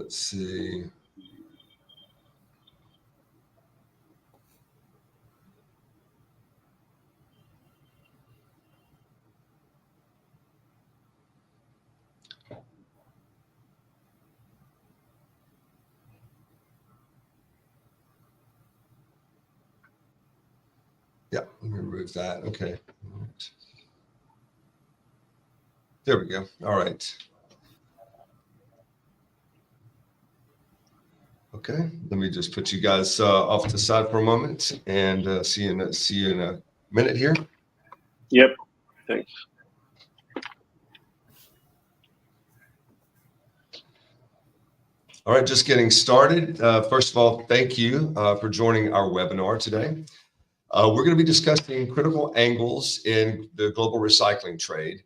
let's see. Yeah, let me remove that. Okay. There we go. All right. Okay, let me just put you guys off to the side for a moment and see you in a minute here. Yep, thanks. All right, just getting started. First of all, thank you for joining our webinar today. We're going to be discussing critical angles in the global recycling trade.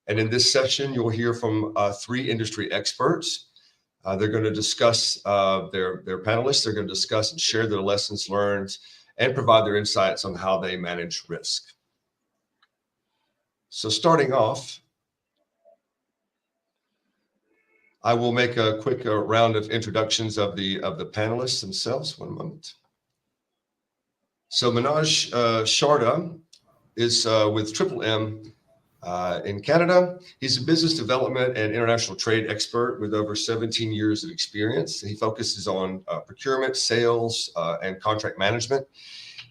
And in this session, you'll hear from 3 industry experts. They're going to discuss their panelists. They're going to discuss and share their lessons learned and provide their insights on how they manage risk. So starting off, I will make a quick round of introductions of the panelists themselves. One moment. So Manoj Sharda is with Triple M in Canada. He's a business development and international trade expert with over 17 years of experience. He focuses on procurement, sales, and contract management.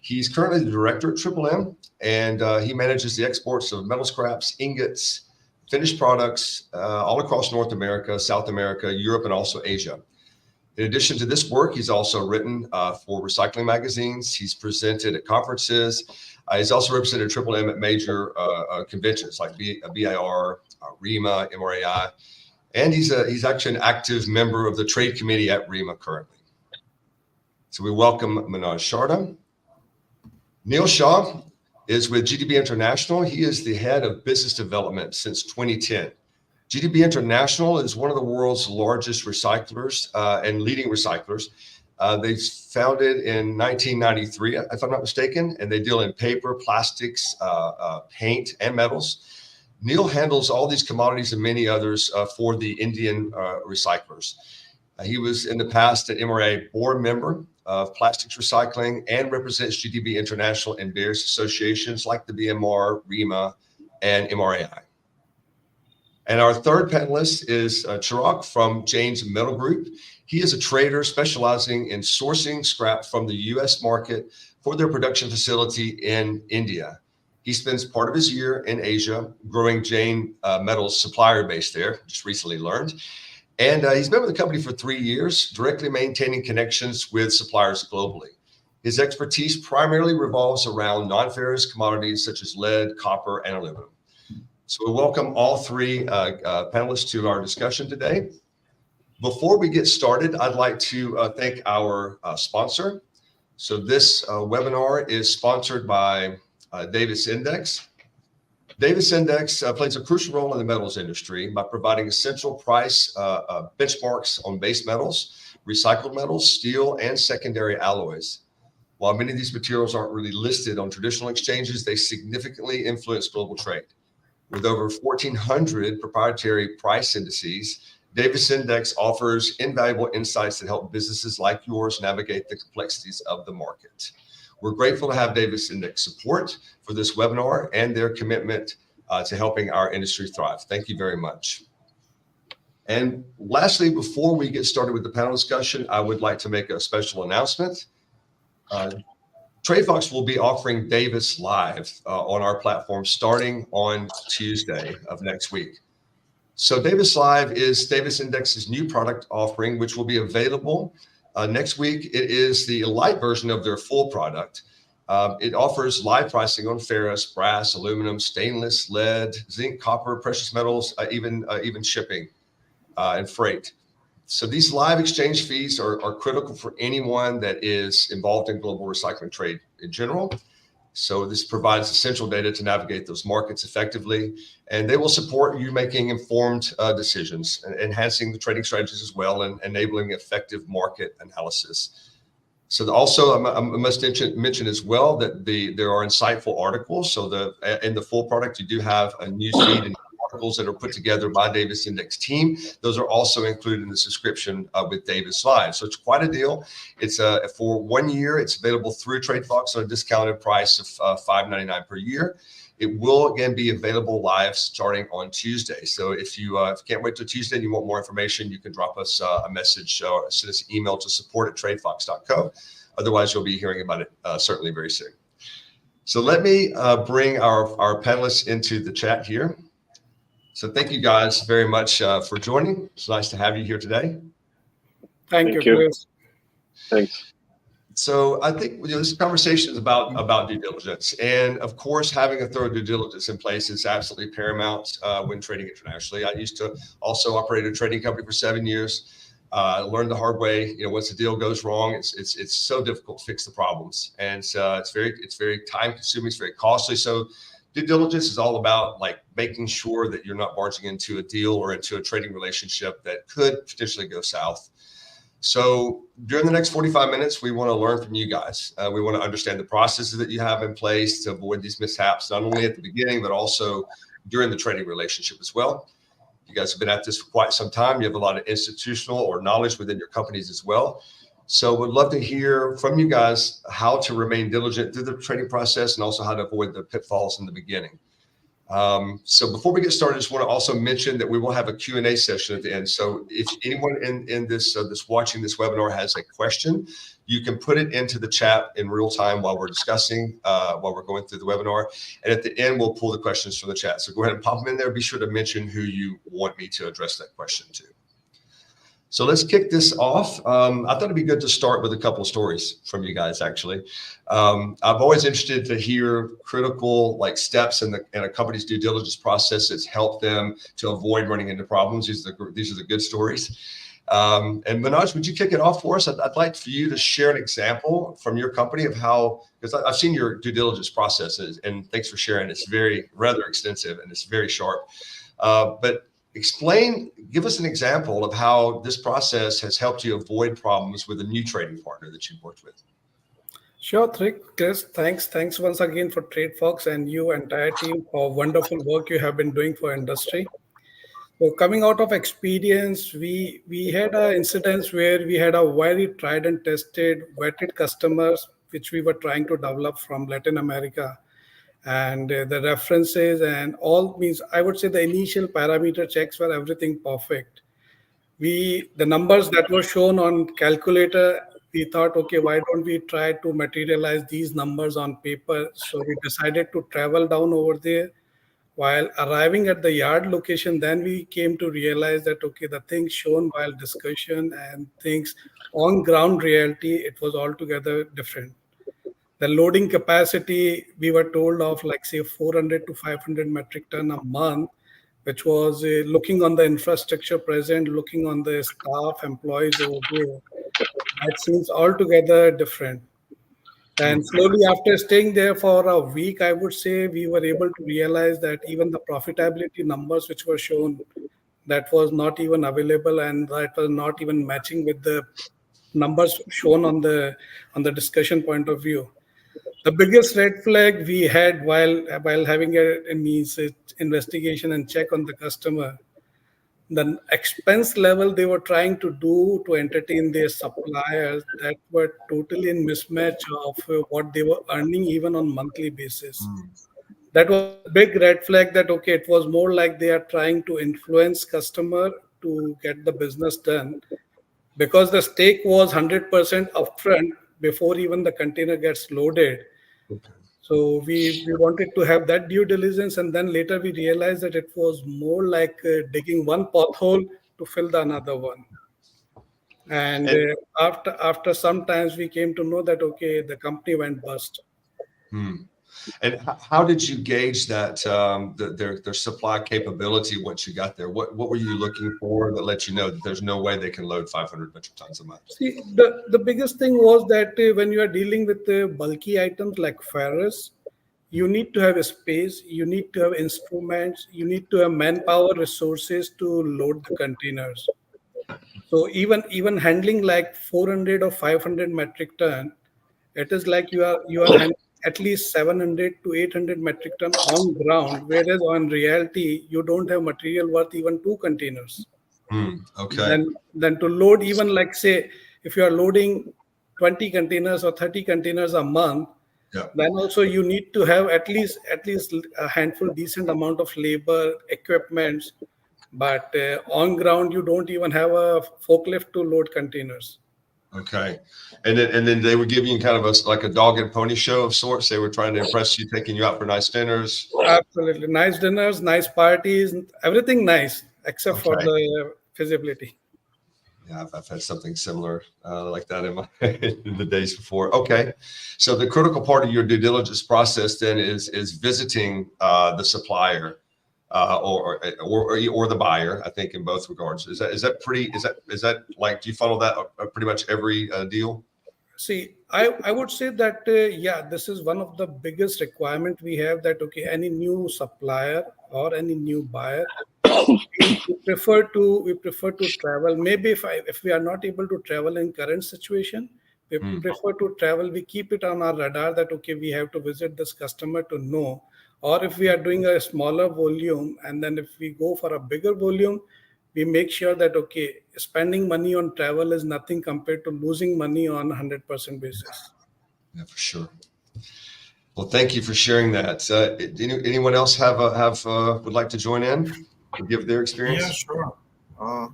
He's currently the director at Triple M, and he manages the exports of metal scraps, ingots, finished products all across North America, South America, Europe, and also Asia. In addition to this work, he's also written for recycling magazines. He's presented at conferences. He's also represented Triple M at major conventions like BIR, REMA, MRAI, and he's actually an active member of the trade committee at REMA currently. So we welcome Manoj Sharda. Neil Shaw is with GDB International. He is the head of business development since 2010. GDB International is one of the world's largest recyclers and leading recyclers. They founded in 1993, if I'm not mistaken, and they deal in paper, plastics, paint, and metals. Neil handles all these commodities and many others for the Indian recyclers. He was in the past an MRA board member of plastics recycling and represents GDB International in various associations like the BMR, REMA, and MRAI. And our third panelist is Chirag from Jane's Metal Group. He is a trader specializing in sourcing scrap from the U.S. market for their production facility in India. He spends part of his year in Asia growing Jane Metal's supplier base there, just recently learned. And he's been with the company for 3 years, directly maintaining connections with suppliers globally. His expertise primarily revolves around non-ferrous commodities such as lead, copper, and aluminum. So we welcome all 3 panelists to our discussion today. Before we get started, I'd like to thank our sponsor. So this webinar is sponsored by Davis Index. Davis Index plays a crucial role in the metals industry by providing essential price benchmarks on base metals, recycled metals, steel, and secondary alloys. While many of these materials aren't really listed on traditional exchanges, they significantly influence global trade. With over 1,400 proprietary price indices, Davis Index offers invaluable insights that help businesses like yours navigate the complexities of the market. We're grateful to have Davis Index support for this webinar and their commitment to helping our industry thrive. Thank you very much. And lastly, before we get started with the panel discussion, I would like to make a special announcement. TradeFox will be offering Davis Live on our platform starting on Tuesday of next week. So Davis Live is Davis Index's new product offering, which will be available next week. It is the light version of their full product. It offers live pricing on ferrous, brass, aluminum, stainless, lead, zinc, copper, precious metals, even shipping and freight. So these live exchange fees are critical for anyone that is involved in global recycling trade in general. So this provides essential data to navigate those markets effectively, and they will support you making informed decisions, enhancing the trading strategies as well, and enabling effective market analysis. So also, I must mention as well that there are insightful articles. So in the full product, you do have a news feed and articles that are put together by Davis Index team. Those are also included in the subscription with Davis Live. So it's quite a deal. It's for 1 year. It's available through TradeFox on a discounted price of $5.99 per year. It will again be available live starting on Tuesday. So if you can't wait till Tuesday and you want more information, you can drop us a message or send us an email to support@tradefox.co. Otherwise, you'll be hearing about it certainly very soon. So let me bring our panelists into the chat here. So thank you guys very much for joining. It's nice to have you here today. Thank you, Chris. Thanks. So I think this conversation is about due diligence, and of course, having a thorough due diligence in place is absolutely paramount when trading internationally. I used to also operate a trading company for 7 years. Learned the hard way. Once the deal goes wrong, it's so difficult to fix the problems, and it's very time consuming. It's very costly. So due diligence is all about like making sure that you're not barging into a deal or into a trading relationship that could potentially go south. So during the next 45 minutes, we want to learn from you guys. We want to understand the processes that you have in place to avoid these mishaps, not only at the beginning, but also during the trading relationship as well. You guys have been at this for quite some time. You have a lot of institutional or knowledge within your companies as well. So would love to hear from you guys how to remain diligent through the trading process and also how to avoid the pitfalls in the beginning. So before we get started, I just want to also mention that we will have a Q&A session at the end. So if anyone in this watching this webinar has a question, you can put it into the chat in real time while we're discussing, while we're going through the webinar. And at the end, we'll pull the questions from the chat. So go ahead and pop them in there. Be sure to mention who you want me to address that question to. So let's kick this off. I thought it'd be good to start with a couple of stories from you guys, actually. I'm always interested to hear critical steps in a company's due diligence process that's helped them to avoid running into problems. These are the good stories. And Manoj, would you kick it off for us? I'd like for you to share an example from your company of how, because I've seen your due diligence processes, and thanks for sharing. It's rather extensive and it's very sharp. But give us an example of how this process has helped you avoid problems with a new trading partner that you've worked with. Sure, Chris. Thanks once again for TradeFox and you entire team for wonderful work you have been doing for industry. So coming out of experience, we had incidents where we had a very tried and tested, vetted customers, which we were trying to develop from Latin America. And the references and all means, I would say the initial parameter checks were everything perfect. The numbers that were shown on calculator, we thought, okay, why don't we try to materialize these numbers on paper? So we decided to travel down over there. While arriving at the yard location, then we came to realize that, okay, the things shown while discussion and things on ground reality, it was altogether different. The loading capacity, we were told of say 400 to 500 metric ton a month, which was looking on the infrastructure present, looking on the staff, employees over there. That seems altogether different. And slowly after staying there for a week, I would say we were able to realize that even the profitability numbers which were shown, that was not even available and that was not even matching with the numbers shown on the discussion point of view. The biggest red flag we had while having a means investigation and check on the customer, the expense level they were trying to do to entertain their suppliers, that were totally in mismatch of what they were earning even on monthly basis. That was a big red flag that, okay, it was more like they are trying to influence customer to get the business done, because the stake was 100% upfront before even the container gets loaded. Okay. So we wanted to have that due diligence, and then later we realized that it was more like digging one pothole to fill the another one. And after some times we came to know that, okay, the company went bust. And how did you gauge that their supply capability once you got there? What were you looking for that let you know that there's no way they can load 500 metric tons a month? See, the biggest thing was that when you are dealing with bulky items like ferrous, you need to have a space, you need to have instruments, you need to have manpower resources to load the containers. So even handling like 400 or 500 metric ton, it is like you are handling at least 700 to 800 metric ton on ground, whereas on reality, you don't have material worth even 2 containers. Okay. Then to load even like say, if you are loading 20 containers or 30 containers a month, Yeah. then also you need to have at least a handful decent amount of labor equipments, but on ground you don't even have a forklift to load containers. Okay. And then they were giving you kind of like a dog and pony show of sorts. They were trying to impress you, taking you out for nice dinners. Absolutely, nice dinners, nice parties, everything nice except for Okay. the feasibility. Yeah, I've had something similar like that in my in the days before. Okay, so the critical part of your due diligence process then is visiting the supplier or the buyer. I think in both regards. Is that like, do you follow that pretty much every deal? See, I would say that yeah, this is one of the biggest requirement we have, that okay, any new supplier or any new buyer, we prefer to travel. Maybe if we are not able to travel in current situation, we Hmm. prefer to travel. We keep it on our radar that okay, we have to visit this customer to know. Or if we are doing a smaller volume, and then if we go for a bigger volume, we make sure that okay, spending money on travel is nothing compared to losing money on 100% basis. Yeah, for sure. Well, thank you for sharing that. Anyone else would like to join in and give their Yeah, experience? sure.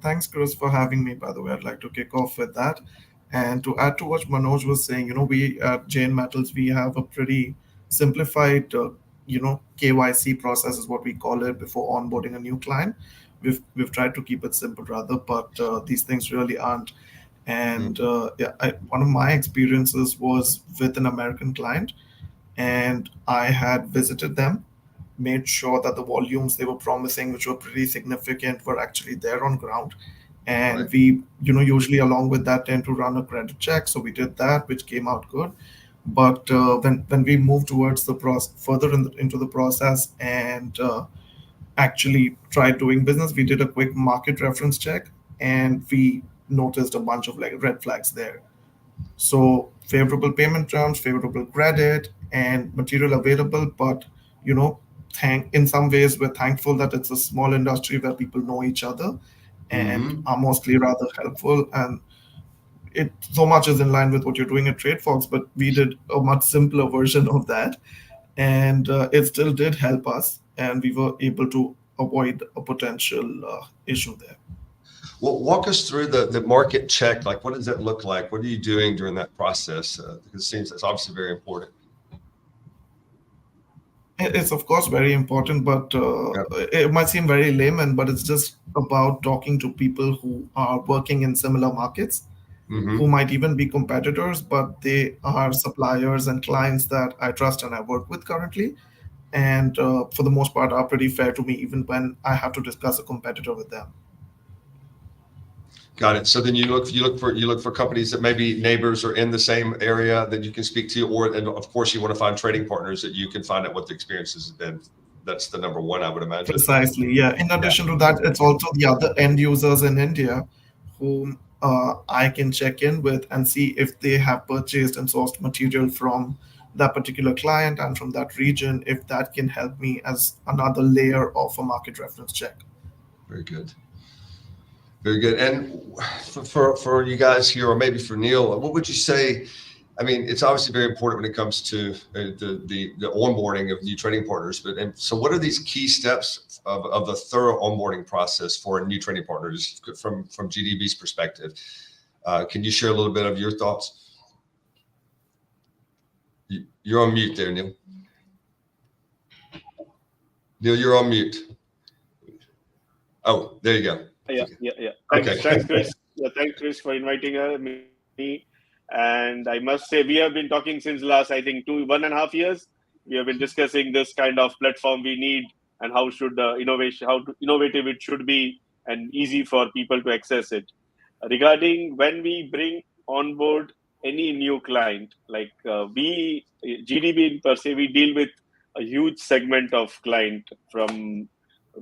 Thanks, Chris, for having me, by the way. I'd like to kick off with that. And to add to what Manoj was saying, we at Jane Metals, we have a pretty simplified, KYC process is what we call it before onboarding a new client. We've tried to keep it simple rather, but these things really aren't. And yeah, one of my experiences was with an American client, and I had visited them, made sure that the volumes they were promising, which were pretty significant, were actually there on ground. Right. And we, usually along with that, tend to run a credit check. So we did that, which came out good. But when we moved towards the further into the process and actually tried doing business, we did a quick market reference check, and we noticed a bunch of like red flags there. So favorable payment terms, favorable credit, and material available. But thank in some ways we're thankful that it's a small industry where people know each other and Hmm. are mostly rather helpful. And it so much is in line with what you're doing at TradeFox, but we did a much simpler version of that, and it still did help us, and we were able to avoid a potential issue there. Well, walk us through the market check. Like, what does that look like? What are you doing during that process? Because it seems it's obviously very important. It's of course very important, but Yeah. it might seem very layman, but it's just about talking to people who are working in similar markets, who Hmm. might even be competitors, but they are suppliers and clients that I trust and I work with currently. And for the most part, are pretty fair to me, even when I have to discuss a competitor with them. Got it. So then you look for companies that maybe neighbors or in the same area that you can speak to, and of course you want to find trading partners that you can find out what the experiences have been. That's the number one, I would imagine. Precisely, yeah. In Yeah. addition to that, it's also the other end users in India whom I can check in with and see if they have purchased and sourced material from that particular client and from that region, if that can help me as another layer of a market reference check. Very good. Very good. And for you guys here, or maybe for Neil, what would you say? I mean, it's obviously very important when it comes to the onboarding of new trading partners. And so, what are these key steps of the thorough onboarding process for new trading partners from GDB's perspective? Can you share a little bit of your thoughts? You're on mute there, Neil. Neil, you're on mute. Oh, there you go. Yeah. Okay. Thanks, Chris. Yeah, thanks, Chris, for inviting me. And I must say, we have been talking since last, I think, 1.5 years. We have been discussing this kind of platform we need, and how should innovative it should be, and easy for people to access it. Regarding when we bring on board any new client, like we GDB per se, we deal with a huge segment of client, from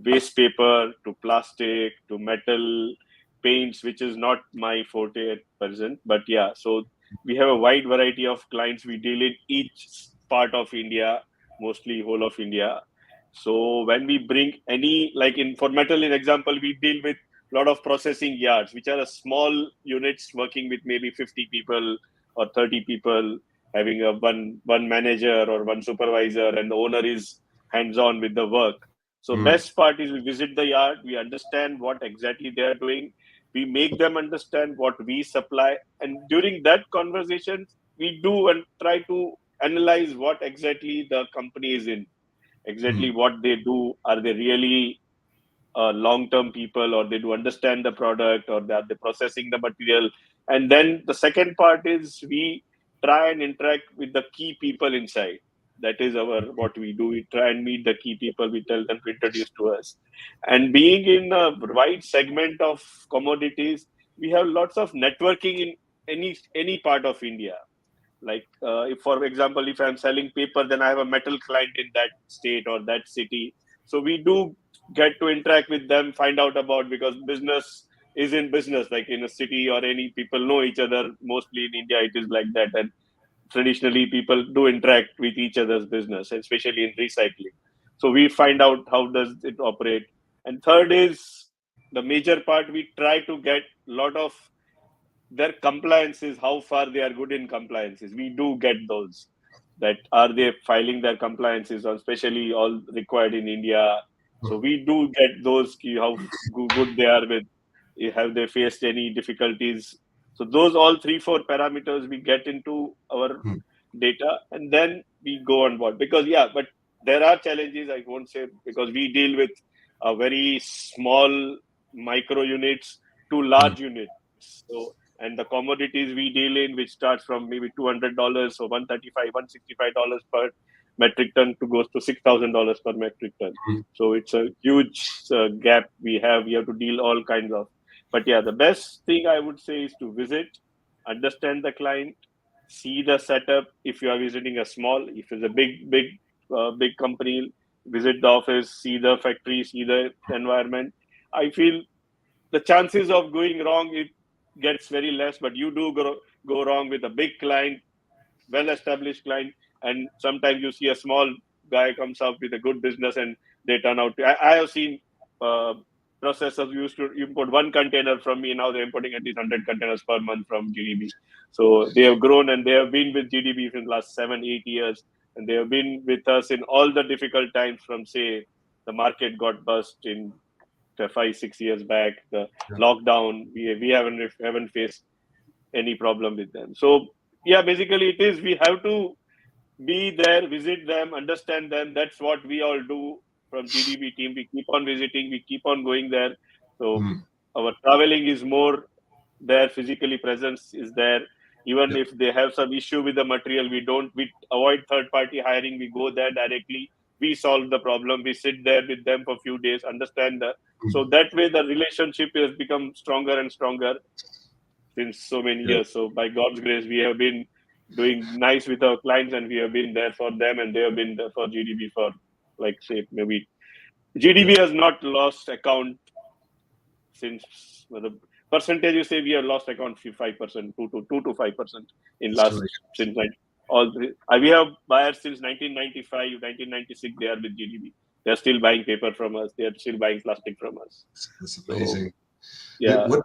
waste paper to plastic to metal paints, which is not my forte at present. But yeah, so we have a wide variety of clients we deal in each part of India, mostly whole of India. So when we bring any, like for metal, in example, we deal with a lot of processing yards, which are a small units working with maybe 50 people or 30 people, having a one manager or one supervisor, and the owner is hands on with the work. So best part is we visit the yard, we understand what exactly they are doing, we make them understand what we supply, and during that conversation, we do and try to analyze what exactly the company is in, exactly what they do. Are they really long-term people, or they do understand the product, or are they processing the material? And then the second part is we try and interact with the key people inside. That is our what we do. We try and meet the key people. We tell them to introduce to us. And being in a wide segment of commodities, we have lots of networking in any part of India. Like if, for example, if I'm selling paper, then I have a metal client in that state or that city. So we do get to interact with them, find out about, because business is in business, like in a city or any, people know each other. Mostly in India, it is like that. And traditionally, people do interact with each other's business, especially in recycling. So we find out how does it operate. And third is the major part, we try to get a lot of their compliances, how far they are good in compliances. We do get those, that are they filing their compliances, or especially all required in India. So we do get those, how good they are with, have they faced any difficulties. So those all 3-4 parameters we get into our data, and then we go on board. Because but there are challenges, I won't say, because we deal with a very small micro units to large units. So, and the commodities we deal in, which starts from maybe $200 or $165 per metric ton to goes to $6,000 per metric ton. So it's a huge gap we have. We have to deal all kinds of. But the best thing I would say is to visit, understand the client, see the setup. If you are visiting a small, if it's a big company, visit the office, see the factory, see the environment. I feel the chances of going wrong, it gets very less, but you do go wrong with a big client, well-established client, and sometimes you see a small guy comes up with a good business and they turn out to, I have seen processors used to import one container from me, now they're importing at least 100 containers per month from GDB. So they have grown, and they have been with GDB for the last 7-8 years, and they have been with us in all the difficult times, from, say, the market got bust in 5-6 years back, the lockdown, we haven't faced any problem with them. So basically it is, we have to be there, visit them, understand them. That's what we all do from GDB team. We keep on visiting, we keep on going there. So our traveling is more there, physically presence is there. Even if they have some issue with the material, we avoid third party hiring, we go there directly, we solve the problem, we sit there with them for a few days, understand so that way the relationship has become stronger and stronger since so many years. So by God's grace, we have been doing nice with our clients, and we have been there for them, and they have been there for GDB for, like, say, maybe GDB has not lost account since, the percentage you say, we have lost account 5%, 2 to 5% in last, since we have buyers since 1995, 1996. They are with GDB. They are still buying paper from us. They are still buying plastic from us. That's amazing.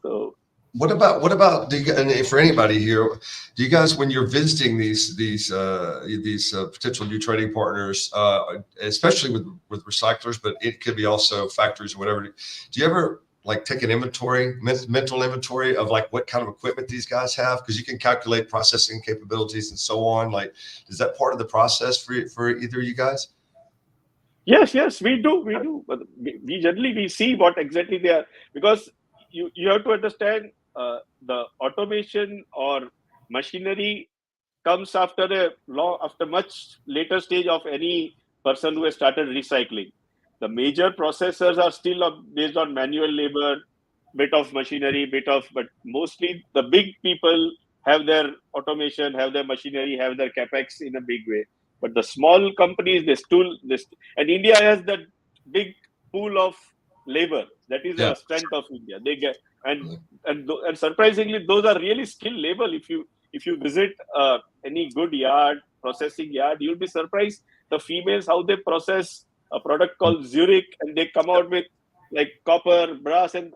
So, what about and for anybody here, do you guys, when you're visiting these potential new trading partners, especially with recyclers, but it could be also factories or whatever, do you ever like take an mental inventory of like what kind of equipment these guys have? Because you can calculate processing capabilities and so on. Like, is that part of the process for either of you guys? Yes, we do. But we generally see what exactly they are, because you have to understand the automation or machinery comes after much later stage of any person who has started recycling. The major processors are still based on manual labor, bit of machinery, but mostly the big people have their automation, have their machinery, have their capex in a big way. But the small companies, and India has that big pool of labor. That is a strength of India. They get, and surprisingly, those are really skilled labor. If you visit any good yard processing yard. You'll be surprised the females how they process a product called Zurich, and they come out with like copper, brass, and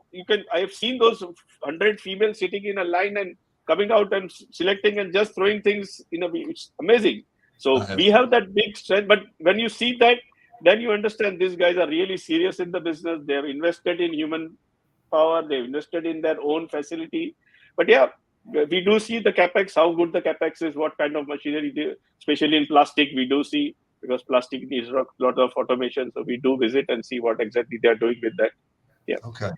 I have seen those 100 females sitting in a line and coming out and selecting and just throwing things in it's amazing. So we have that big strength, but when you see that, then you understand these guys are really serious in the business. They've invested in human power, they've invested in their own facility. But yeah, we do see the capex, how good the capex is, what kind of machinery especially in plastic, we do see, because plastic needs a lot of automation. So we do visit and see what exactly they're doing with that. Yeah. Okay.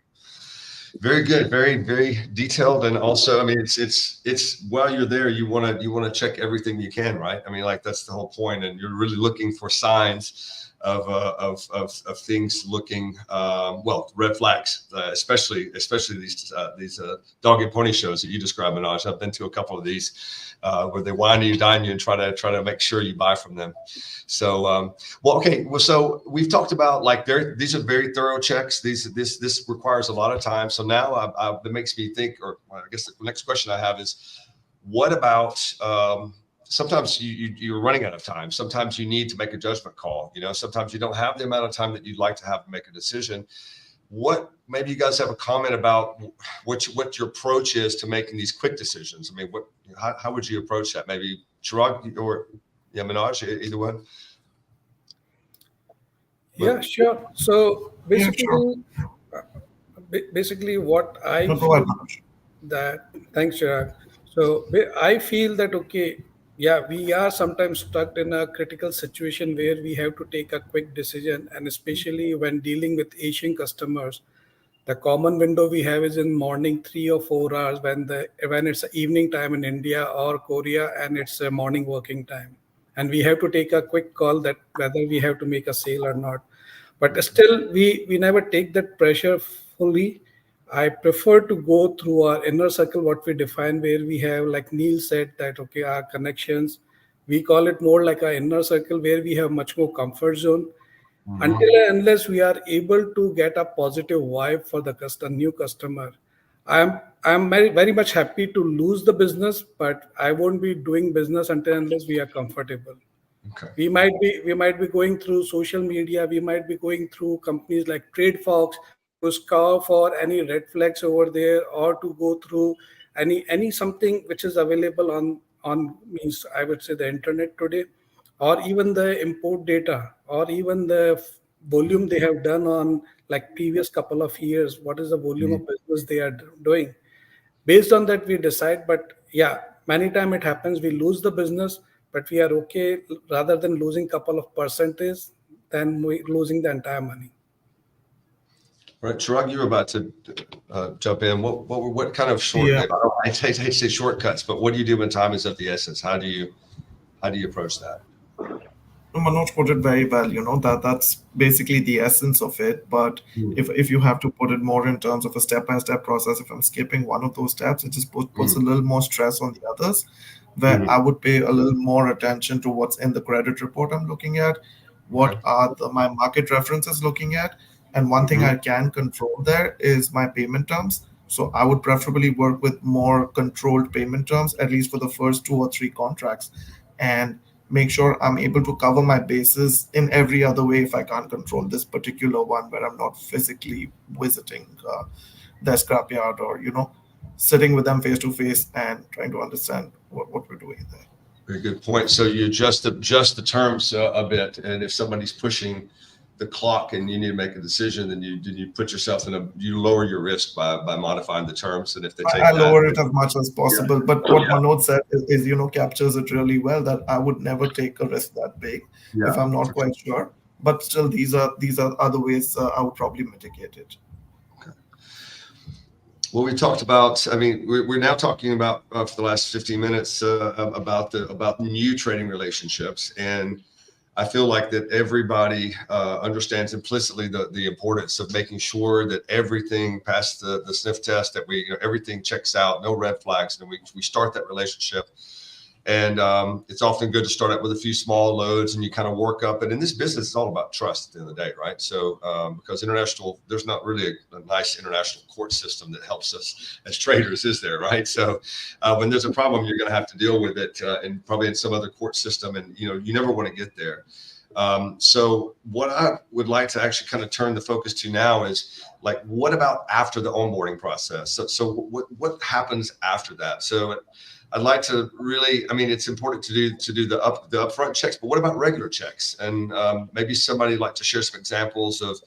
Very good. Very, very detailed. And also, I mean, it's while you're there, you want to check everything you can, right? I mean, like that's the whole point. And you're really looking for signs of things looking, red flags, especially these dog and pony shows that you described, Manoj. I've been to a couple of these where they wine you, dine you, and try to make sure you buy from them. So, so we've talked about like these are very thorough checks. This requires a lot of time. So now that makes me think, or I guess the next question I have is, what about sometimes you're running out of time. Sometimes you need to make a judgment call. Sometimes you don't have the amount of time that you'd like to have to make a decision. Maybe you guys have a comment about what your approach is to making these quick decisions. I mean, how would you approach that? Maybe Chirag or Manoj, either one. Yeah, sure. So basically what I feel that, thanks, Chirag. So I feel that, okay, yeah, we are sometimes stuck in a critical situation where we have to take a quick decision, and especially when dealing with Asian customers, the common window we have is in morning 3 or 4 hours when it's evening time in India or Korea, and it's a morning working time, and we have to take a quick call that whether we have to make a sale or not. But still, we never take that pressure fully. I prefer to go through our inner circle, what we define, where we have, like Neil said, that, okay, our connections, we call it more like our inner circle, where we have much more comfort zone. Mm-hmm. Until and unless we are able to get a positive vibe for the new customer, I'm very, very much happy to lose the business, but I won't be doing business until unless we are comfortable. Okay. We might be going through social media, we might be going through companies like TradeFox to scour for any red flags over there, or to go through any something which is available on means, I would say, the internet today, or even the import data, or even the volume they have done on like previous couple of years, what is the volume of business they are doing. Based on that we decide. But yeah, many times it happens we lose the business, but we are okay rather than losing couple of percentage than losing the entire money. Right, Chirag, you were about to jump in. What kind of I hate to say shortcuts, but what do you do when time is of the essence? How do you approach that? Manoj put it very well. That's basically the essence of it. But if you have to put it more in terms of a step-by-step process, if I'm skipping one of those steps, it just puts a little more stress on the others, where I would pay a little more attention to what's in the credit report I'm looking at, what are my market references looking at. And one thing I can control there is my payment terms. So I would preferably work with more controlled payment terms, at least for the first 2 or 3 contracts, and make sure I'm able to cover my bases in every other way if I can't control this particular one, where I'm not physically visiting their scrapyard or, sitting with them face to face and trying to understand what we're doing there. Very good point. So you adjust the terms a bit, and if somebody's pushing the clock and you need to make a decision, then you put yourself you lower your risk by modifying the terms. And if they take lower it as much as possible. Yeah. But what Manoj said is captures it really well, that I would never take a risk that big if I'm not quite sure. But still, these are other ways I would probably mitigate it. Okay. Well, we talked about, I mean, we're now talking about for the last 15 minutes about new trading relationships. And I feel like that everybody understands implicitly the importance of making sure that everything passed the sniff test, that everything checks out, no red flags, and we start that relationship. And it's often good to start out with a few small loads and you kind of work up. And in this business, it's all about trust at the end of the day, right? So because there's not really a nice international court system that helps us as traders, is there, right? So when there's a problem, you're going to have to deal with it and probably in some other court system. And, you never want to get there. So what I would like to actually kind of turn the focus to now is like, what about after the onboarding process? So what happens after that? So I'd like to really, it's important to do the upfront checks, but what about regular checks? And maybe somebody like to share some examples of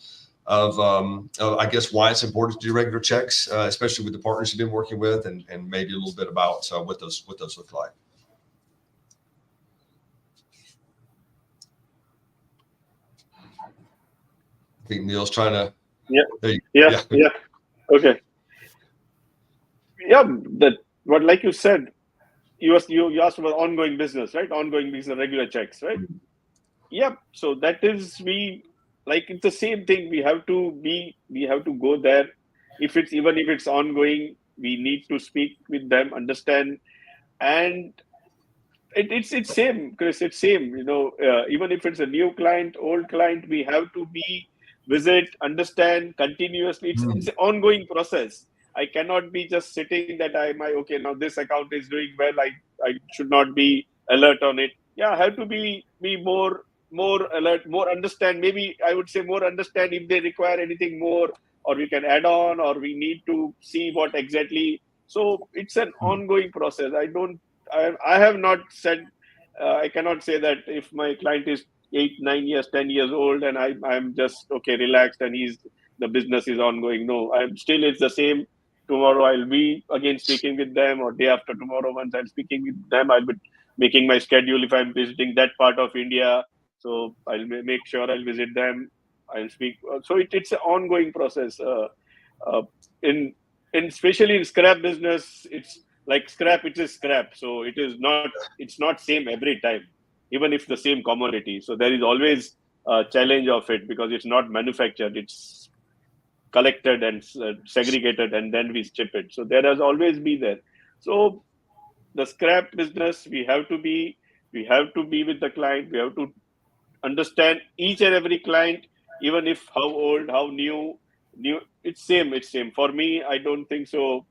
I guess why it's important to do regular checks, especially with the partners you've been working with, and maybe a little bit about what those look like. I think Neil's trying to. Yeah. Okay. Yeah, what like you said, you asked about ongoing business, right? Ongoing business, regular checks, right? Mm-hmm. Yeah. So that is it's the same thing. We have to go there. Even if it's ongoing, we need to speak with them, understand, and it's same, Chris. It's same. Even if it's a new client, old client, we have to visit, understand continuously. It's an ongoing process. I cannot be just sitting that okay, now this account is doing well. I should not be alert on it. Yeah, I have to be more alert, more understand. Maybe I would say more understand if they require anything more, or we can add on, or we need to see what exactly. So it's an ongoing process. I have not said, I cannot say that if my client is 8, 9 years, 10 years old and I'm just, okay, relaxed and the business is ongoing. No, it's the same. Tomorrow I'll be again speaking with them, or day after tomorrow once I'm speaking with them, I'll be making my schedule if I'm visiting that part of India. So I'll make sure I'll visit them. I'll speak. So it's an ongoing process. In especially in scrap business, it's like scrap, it is scrap. So it's not same every time, even if the same commodity. So there is always a challenge of it because it's not manufactured. It's collected and segregated, and then we ship it. So there has always been there. So the scrap business, we have to be with the client. We have to understand each and every client, even if how old, how new. It's same. For me, I don't think so.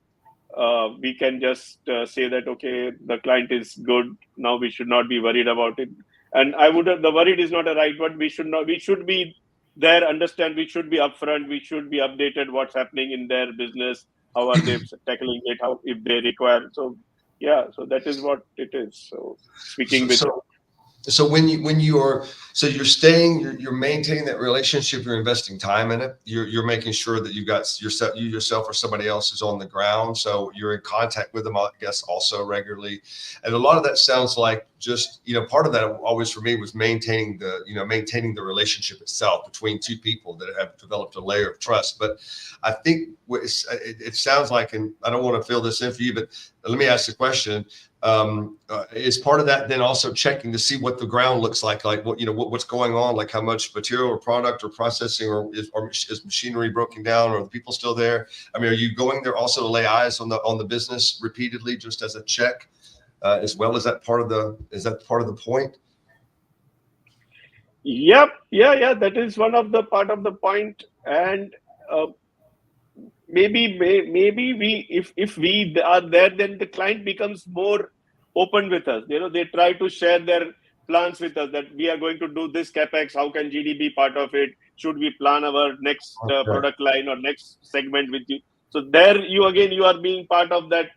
We can just say that, okay, the client is good. Now we should not be worried about it. And the worried is not a right word. We should be there, understand, we should be upfront, we should be updated what's happening in their business, how are they tackling it, how if they require. So yeah, so that is what it is. So speaking with. So you're staying, you're maintaining that relationship, you're investing time in it, you're making sure that you yourself or somebody else is on the ground. So you're in contact with them, I guess, also regularly. And a lot of that sounds like just, part of that always for me was maintaining the relationship itself between two people that have developed a layer of trust. But I think it sounds like, and I don't want to fill this in for you, but let me ask the question. Is part of that then also checking to see what the ground looks like what's going on, like how much material or product or processing or is machinery broken down, or are the people still there? Are you going there also to lay eyes on the business repeatedly, just as a check, as well? Is that part of the point? Yep. Yeah. That is one of the part of the point. And maybe we, if we are there, then the client becomes more open with us. They try to share their plans with us, that we are going to do this capex. How can GD be part of it? Should we plan our next product line or next segment with you? So there you are being part of that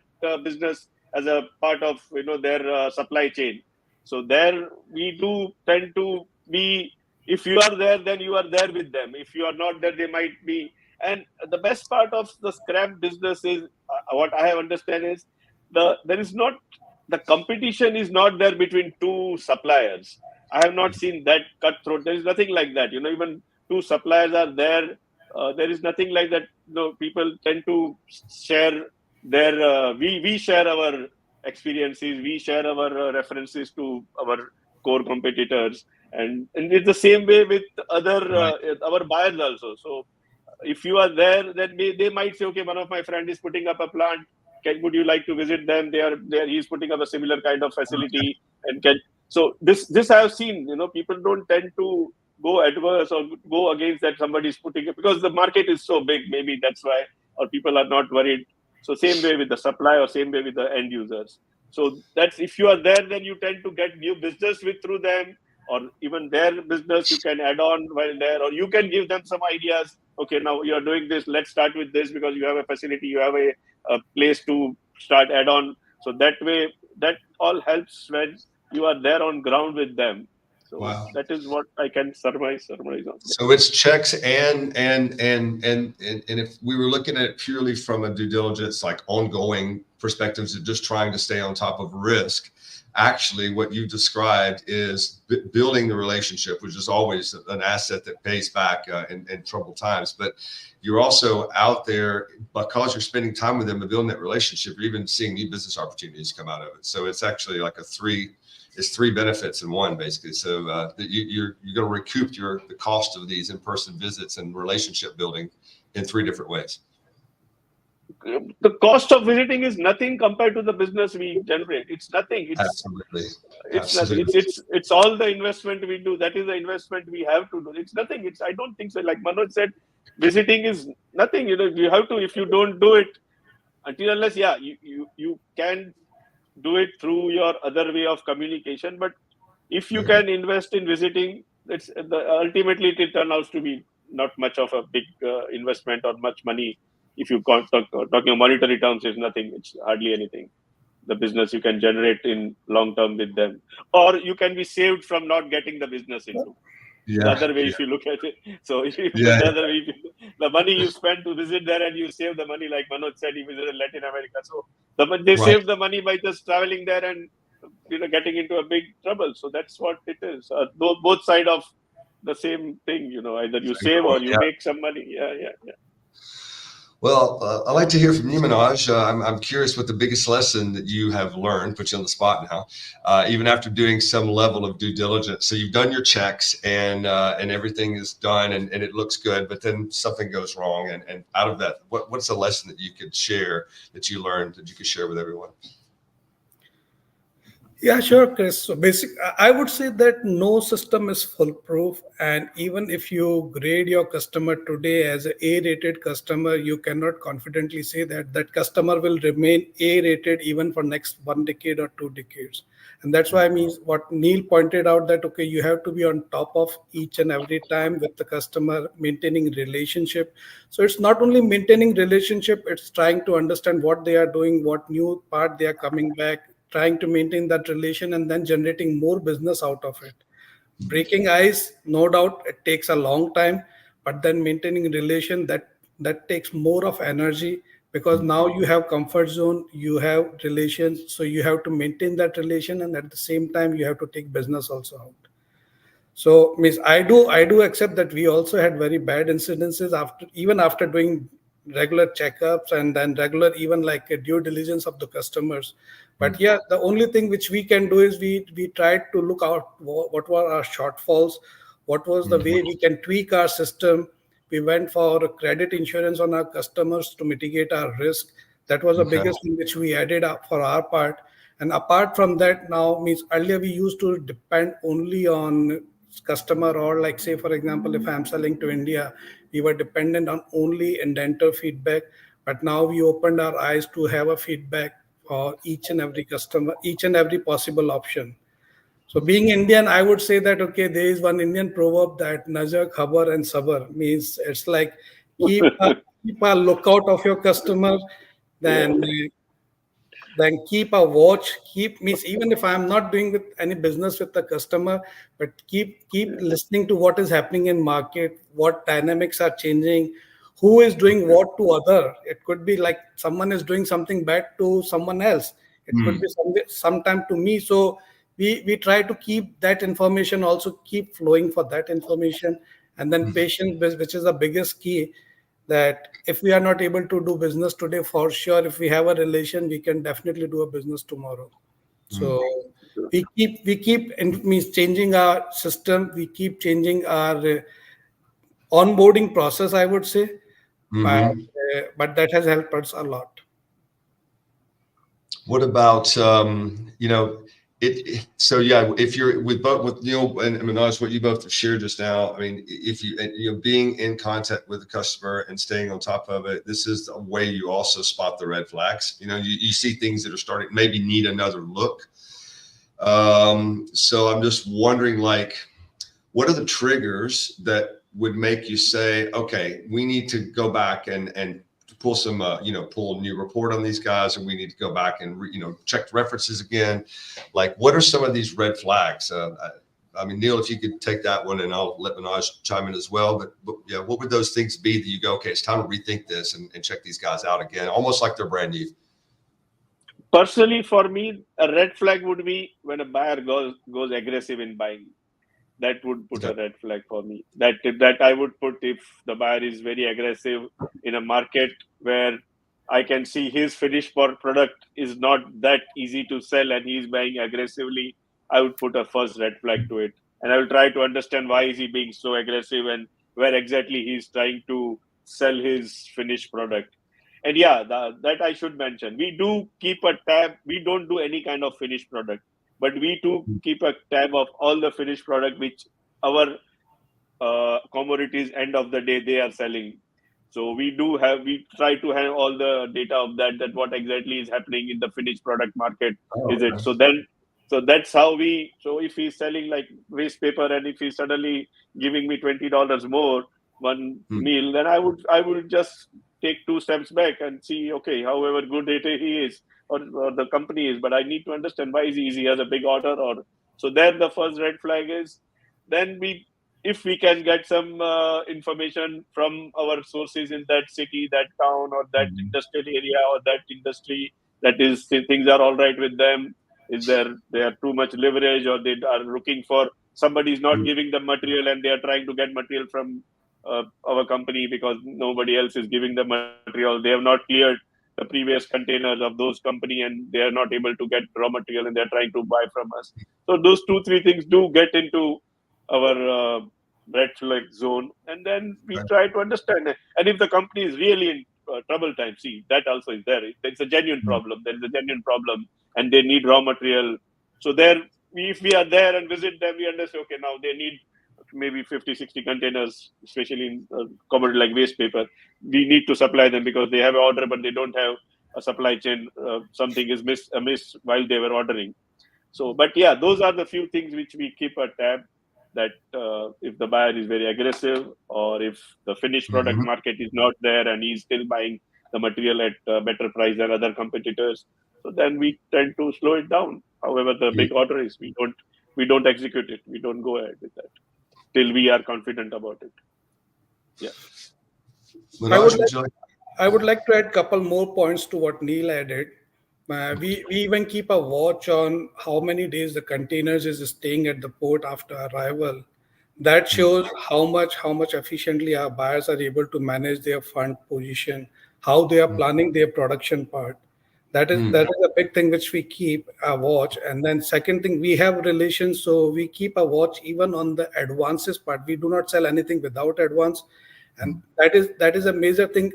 business as a part of their supply chain. So there we do tend to be. If you are there, then you are there with them. If you are not there, they might be. And the best part of the scrap business is what I have understand is there is not, the competition is not there between two suppliers. I have not seen that cutthroat. There is nothing like that. Even two suppliers are there. There is nothing like that. People tend to share their. We share our experiences. We share our references to our core competitors, and it's the same way with other our buyers also. So if you are there, then they might say, okay, one of my friend is putting up a plant. would you like to visit them? He's putting up a similar kind of facility and can. So this I have seen. People don't tend to go adverse or go against that somebody's putting it, because the market is so big. Maybe that's why, or people are not worried. So same way with the supply, or same way with the end users. So that's, if you are there, then you tend to get new business with through them, or even their business you can add on while there, or you can give them some ideas. Okay, now you are doing this. Let's start with this because you have a facility, you have a place to start add on. So that way, that all helps when you are there on ground with them. So Wow. that is what I can surmise on. So it's checks and if we were looking at it purely from a due diligence, like ongoing perspectives of just trying to stay on top of risk, actually what you described is building the relationship, which is always an asset that pays back in troubled times. But you're also out there because you're spending time with them and building that relationship. You're even seeing new business opportunities come out of it. So it's actually like it's three benefits in one, basically. So you're going to recoup the cost of these in-person visits and relationship building in three different ways. The cost of visiting is nothing compared to the business we generate. It's nothing. Absolutely. It's Absolutely. nothing. It's all the investment we do. That is the investment we have to do. It's nothing. I don't think so. Like Manoj said, visiting is nothing. You have to. If you don't do it, unless you can do it through your other way of communication. But if you can invest in visiting, ultimately it turns out to be not much of a big investment or much money. If you talking monetary terms, is nothing. It's hardly anything. The business you can generate in long term with them, or you can be saved from not getting the business into. The other way, if you look at it, so if you the other way, the money you spend to visit there and you save the money, like Manoj said, he visited Latin America, so they save the money by just traveling there and getting into a big trouble. So that's what it is. Both side of the same thing. Either you save or you make some money. Yeah. Well, I'd like to hear from you, Manoj. I'm curious what the biggest lesson that you have learned, put you on the spot now, even after doing some level of due diligence. So you've done your checks and everything is done and it looks good, but then something goes wrong. And out of that, what's a lesson that you could share that you learned that you could share with everyone? Yeah, sure, Chris. So I would say that no system is foolproof. And even if you grade your customer today as an A-rated customer, you cannot confidently say that that customer will remain A-rated even for next 1 decade or 2 decades. And that's why I mean what Neil pointed out, that, okay, you have to be on top of each and every time with the customer, maintaining relationship. So it's not only maintaining relationship, it's trying to understand what they are doing, what new part they are coming back, trying to maintain that relation, and then generating more business out of it. Breaking ice, no doubt, it takes a long time, but then maintaining relation, that takes more of energy, because now you have comfort zone, you have relations, so you have to maintain that relation, and at the same time you have to take business also out. So, Miss, I do accept that we also had very bad incidences after doing regular checkups and then regular, even like a due diligence of the customers. But yeah, the only thing which we can do is we tried to look out what were our shortfalls, what was the way we can tweak our system. We went for credit insurance on our customers to mitigate our risk. That was the biggest thing which we added up for our part. And apart from that, now means earlier we used to depend only on customer, or like, say for example, if I'm selling to India, we were dependent on only indentor feedback. But now we opened our eyes to have a feedback for each and every customer, each and every possible option. So being Indian, I would say that, okay, there is one Indian proverb that Nazar, Khabar and Sabar, means it's like keep a lookout of your customer, then keep a watch, keep means even if I'm not doing with any business with the customer, but keep listening to what is happening in market, what dynamics are changing, who is doing what to other. It could be like someone is doing something bad to someone else, it could be sometime to me. So we try to keep that information, also keep flowing for that information. And then patience, which is the biggest key, that if we are not able to do business today, for sure, if we have a relation, we can definitely do a business tomorrow. So means changing our system, we keep changing our onboarding process, I would say. But that has helped us a lot. What about so yeah, if you're with Neil and Manoj, what you both have shared just now, I mean, if you being in contact with the customer and staying on top of it, this is a way you also spot the red flags. You see things that are starting maybe need another look. So I'm just wondering, like, what are the triggers that would make you say, okay, we need to go back and pull some, pull a new report on these guys, and we need to go back and, check the references again. Like, what are some of these red flags? I mean, Neil, if you could take that one, and I'll let Manoj chime in as well. But yeah, what would those things be that you go, okay, it's time to rethink this and check these guys out again, almost like they're brand new? Personally, for me, a red flag would be when a buyer goes aggressive in buying. That would put Okay. a red flag for me. That I would put if the buyer is very aggressive in a market where I can see his finished product is not that easy to sell and he's buying aggressively. I would put a first red flag to it, and I will try to understand why is he being so aggressive and where exactly he's trying to sell his finished product. And yeah, that I should mention. We do keep a tab. We don't do any kind of finished product, but we do keep a tab of all the finished product which our commodities end of the day they are selling. So we try to have all the data of that what exactly is happening in the finished product market. Oh, Is it okay. so that's how so if he's selling like waste paper, and if he's suddenly giving me $20 more one meal, then I would just take two steps back and see, okay, however good he is, or the company is, but I need to understand why he has a big order. Or so there the first red flag is. Then if we can get some information from our sources in that city, that town, or that industrial area, or that industry, that is things are all right with them, is they are too much leverage, or they are looking for somebody is not giving them material and they are trying to get material from our company because nobody else is giving them material. They have not cleared the previous containers of those company and they are not able to get raw material and they are trying to buy from us. So those 2-3 things do get into our red flag zone, and then we try to understand it. And if the company is really in trouble time, see, that also is there. It's a genuine problem. There is a genuine problem, and they need raw material. So if we are there and visit them, we understand, okay, now they need maybe 50-60 containers, especially in commodity like waste paper. We need to supply them because they have an order, but they don't have a supply chain. Something is amiss while they were ordering. So, but yeah, those are the few things which we keep a tab, that if the buyer is very aggressive, or if the finished product market is not there and he's still buying the material at a better price than other competitors, so then we tend to slow it down. However, the big order is we don't execute it. We don't go ahead with that till we are confident about it. Yeah. Manoj, would you like? I would like to add a couple more points to what Neil added. We even keep a watch on how many days the containers is staying at the port after arrival. That shows how much efficiently our buyers are able to manage their fund position, how they are planning their production part. That is a big thing which we keep a watch. And then second thing, we have relations, so we keep a watch even on the advances part. We do not sell anything without advance, and that is a major thing,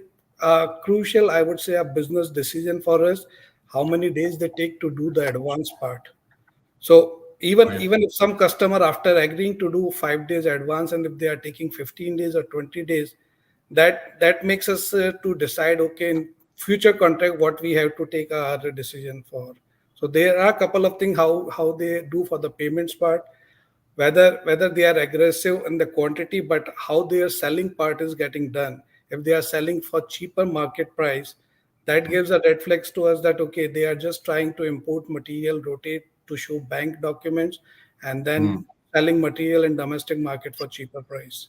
crucial, I would say, a business decision for us, how many days they take to do the advance part. So even if some customer, after agreeing to do 5 days advance, and if they are taking 15 days or 20 days, that makes us to decide, okay, in future contract what we have to take our decision for. So there are a couple of things how they do for the payments part, whether they are aggressive in the quantity, but how their selling part is getting done. If they are selling for cheaper market price, that gives a red flags to us that, okay, they are just trying to import material, rotate to show bank documents, and then selling material in domestic market for cheaper price.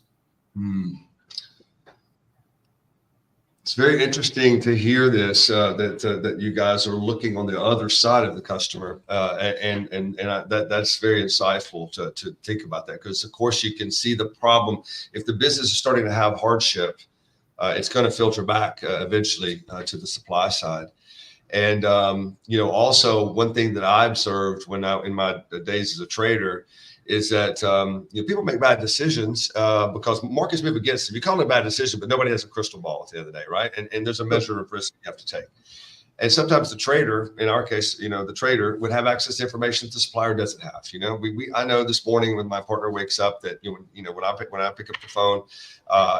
It's very interesting to hear this, that you guys are looking on the other side of the customer, that's very insightful to think about that, because of course you can see the problem. If the business is starting to have hardship, it's going to filter back eventually to the supply side. And also one thing that I observed in my days as a trader is that people make bad decisions because markets move against them. You call it a bad decision, but nobody has a crystal ball at the end of the day, right? And there's a measure of risk you have to take. And sometimes the trader, in our case, the trader would have access to information that the supplier doesn't have. I know this morning when my partner wakes up that when I pick up the phone,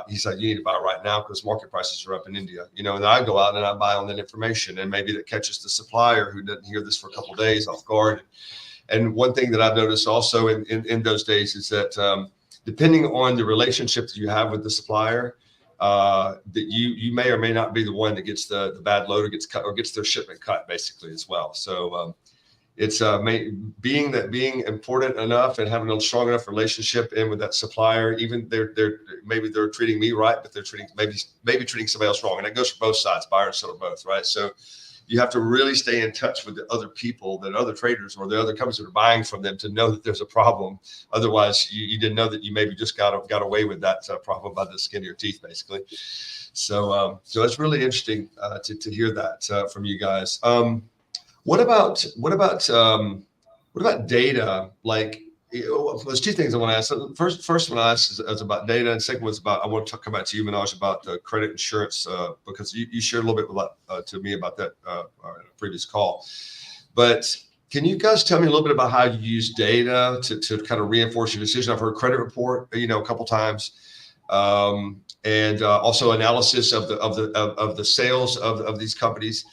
he's like, you need to buy right now because market prices are up in India. And then I go out and I buy on that information, and maybe that catches the supplier who didn't hear this for a couple of days off guard. And one thing that I've noticed also in those days is that depending on the relationship that you have with the supplier, that you may or may not be the one that gets the bad load or gets cut or gets their shipment cut basically as well. So it's being important enough and having a strong enough relationship in with that supplier, even maybe they're treating me right, but they're maybe treating somebody else wrong. And that goes for both sides, buyer and seller both, right? So you have to really stay in touch with the other people, that other traders or the other companies that are buying from them, to know that there's a problem. Otherwise, you didn't know that you maybe just got away with that problem by the skin of your teeth, basically. So it's really interesting to hear that from you guys. What about data? Like, there's two things I want to ask. So first one I asked is about data, and second was about, I want to come back to you, Manoj, about credit insurance, because you shared a little bit to me about that in a previous call. But can you guys tell me a little bit about how you use data to kind of reinforce your decision? I've heard credit report, a couple times, and also analysis of the sales of these companies.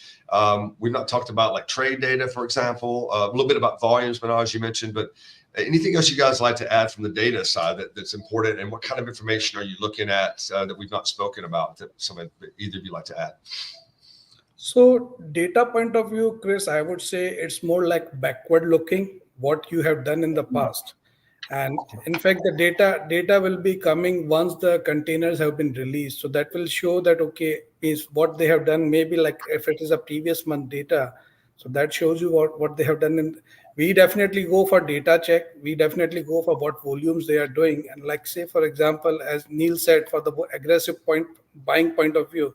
We've not talked about like trade data, for example, a little bit about volumes, Manoj, you mentioned, but anything else you guys like to add from the data side that's important, and what kind of information are you looking at that we've not spoken about that either of you like to add? So data point of view, Chris, I would say it's more like backward looking, what you have done in the past. And in fact, the data will be coming once the containers have been released. So that will show that, okay, is what they have done, maybe like if it is a previous month data. So that shows you what they have done. And we definitely go for data check. We definitely go for what volumes they are doing. And like, say, for example, as Neil said, for the aggressive buying point of view,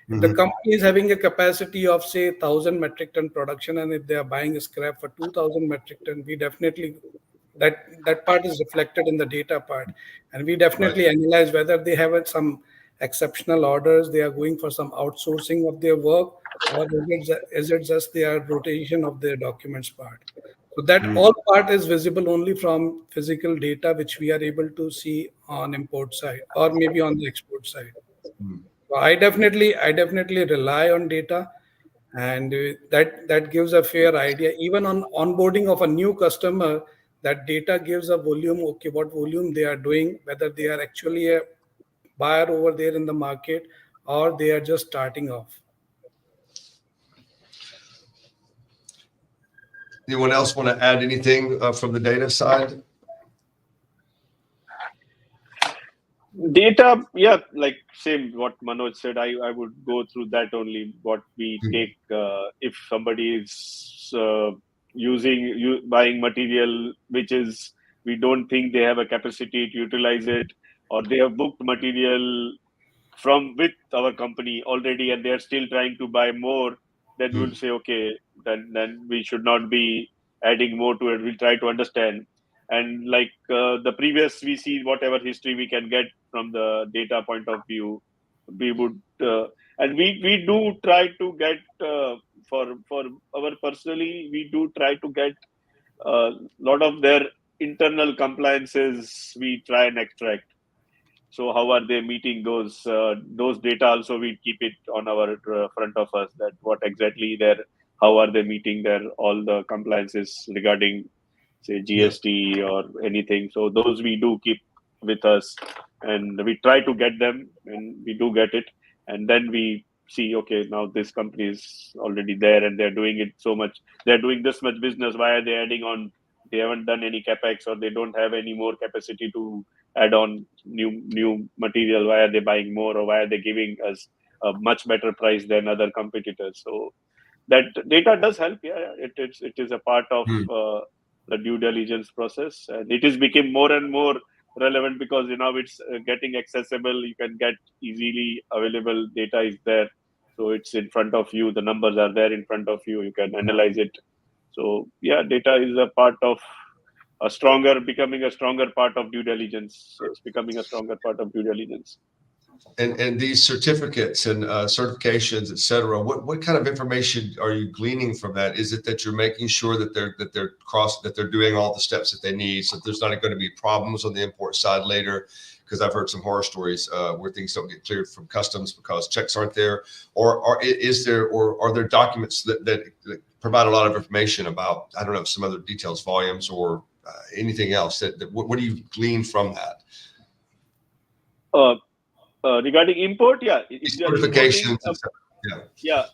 if the company is having a capacity of, say, 1,000 metric ton production, and if they are buying scrap for 2,000 metric ton, we definitely, that part is reflected in the data part. And we definitely analyze whether they have some exceptional orders, they are going for some outsourcing of their work, or is it just their rotation of their documents part. So that all part is visible only from physical data, which we are able to see on import side or maybe on the export side. So I definitely rely on data, and that gives a fair idea. Even on onboarding of a new customer, that data gives a volume. Okay, what volume they are doing, whether they are actually a buyer over there in the market or they are just starting off. Anyone else want to add anything from the data side? Data, yeah, like same what Manoj said. I would go through that only. What we take, if somebody is buying material which is, we don't think they have a capacity to utilize it, or they have booked material with our company already and they're still trying to buy more, then we'll say, okay, then we should not be adding more to it. We'll try to understand. And like the previous, we see whatever history we can get from the data point of view, we would and we do try to get for our personally, we do try to get a lot of their internal compliances we try and extract. So how are they meeting those data? Also, we keep it on our front of us, that what exactly how are they meeting all the compliances regarding, say, GST or anything. So those we do keep with us, and we try to get them, and we do get it. And then we see, okay, now this company is already there and they're doing it so much. They're doing this much business. Why are they adding on? They haven't done any capex, or they don't have any more capacity to add on new material. Why are they buying more, or why are they giving us a much better price than other competitors? So that data does help. Yeah, it is a part of the due diligence process, and it is become more and more relevant because now it's getting accessible. You can get easily available data is there, so it's in front of you. The numbers are there in front of you. You can analyze it. So yeah, data is a part of becoming a stronger part of due diligence. It's becoming a stronger part of due diligence. And these certificates and certifications, et cetera, what kind of information are you gleaning from that? Is it that you're making sure that they're doing all the steps that they need, so there's not going to be problems on the import side later? Because I've heard some horror stories where things don't get cleared from customs because checks aren't there, or are there documents that provide a lot of information about, I don't know, some other details, volumes, or anything else? What do you glean from that? Regarding import, yeah, if you are importing, Certifications, et cetera.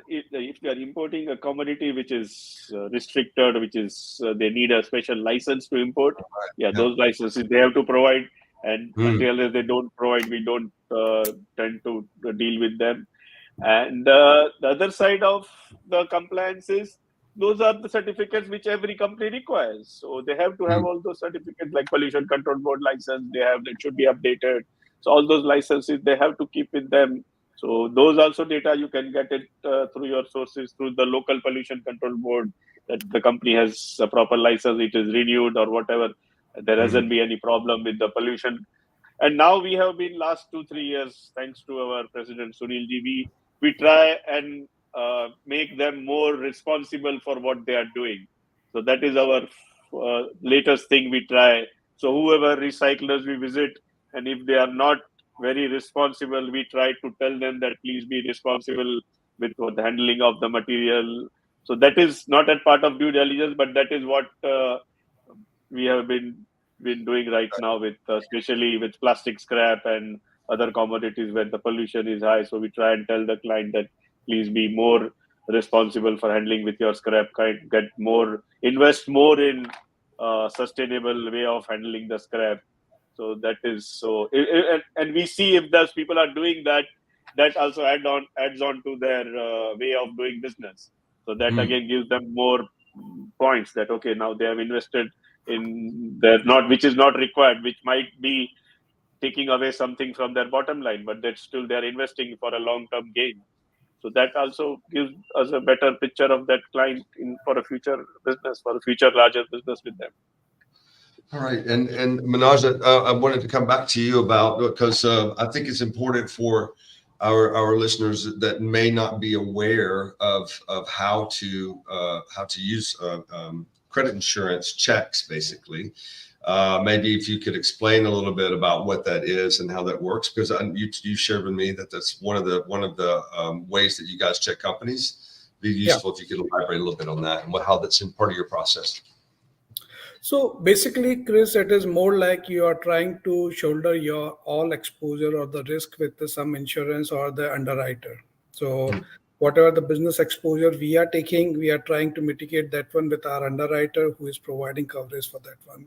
if you are importing a commodity which is restricted, which is they need a special license to import, Yeah. those licenses they have to provide, and Mm. until they don't provide, we don't tend to deal with them. And the other side of the compliance is those are the certificates which every company requires. So they have to have all those certificates, like pollution control board license. It should be updated. So all those licenses they have to keep with them. So those also data you can get it through your sources, through the local pollution control board, that the company has a proper license, it is renewed or whatever. There hasn't been any problem with the pollution. And now we have been last 2-3 years, thanks to our president Sunil ji, we try and make them more responsible for what they are doing. So that is our latest thing we try. So whoever recyclers we visit, and if they are not very responsible, we try to tell them that please be responsible with the handling of the material. So that is not a part of due diligence, but that is what we have been doing right now, with especially with plastic scrap and other commodities where the pollution is high. So we try and tell the client that please be more responsible for handling with your scrap, invest more in sustainable way of handling the scrap. So that is so, and we see if those people are doing that, that also adds on to their way of doing business. So that again gives them more points that okay, now they have invested in their not, which is not required, which might be taking away something from their bottom line, but that still they're investing for a long term gain. So that also gives us a better picture of that client for a future business, for a future larger business with them. All right, and Manoj, I wanted to come back to you about, because I think it's important for our listeners that may not be aware of how to use credit insurance checks, basically. Maybe if you could explain a little bit about what that is and how that works, because you shared with me that that's one of the ways that you guys check companies. It'd be useful if you could elaborate a little bit on that and how that's in part of your process. So basically, Chris, it is more like you are trying to shoulder your all exposure or the risk with some insurance or the underwriter. So whatever the business exposure we are taking, we are trying to mitigate that one with our underwriter who is providing coverage for that one.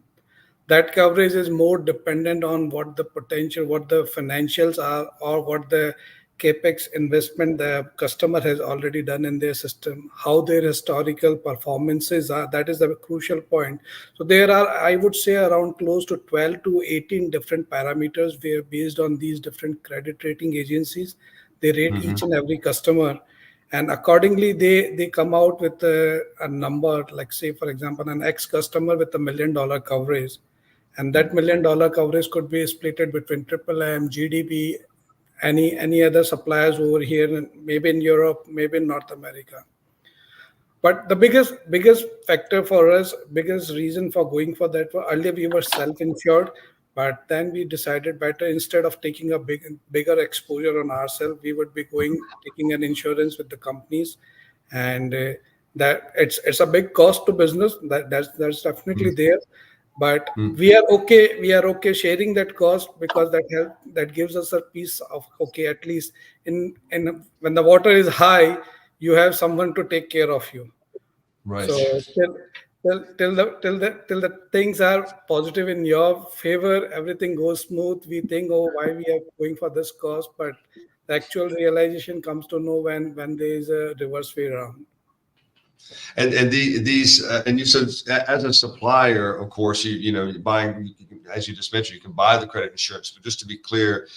That coverage is more dependent on what the potential, what the financials are, or what the capex investment the customer has already done in their system, how their historical performances are. That is the crucial point. So there are, I would say, around close to 12 to 18 different parameters where, based on these different credit rating agencies, they rate each and every customer, and accordingly they come out with a number, like say for example an X customer with $1 million coverage, and that $1 million coverage could be split between Triple M, GDP, any other suppliers over here, maybe in Europe, maybe in North America. But the biggest factor for us, biggest reason for going for that, earlier we were self-insured, but then we decided better, instead of taking a bigger exposure on ourselves, we would be taking an insurance with the companies, and that it's a big cost to business. That's definitely there, but we are okay sharing that cost, because that gives us a piece of, okay, at least in when the water is high, you have someone to take care of you. Right. So till the things are positive in your favor, everything goes smooth. We think, oh, why we are going for this cost, but the actual realization comes to know when there is a reverse way around. And these and you said, as a supplier, of course, you're buying, as you just mentioned, you can buy the credit insurance. But just to be clear,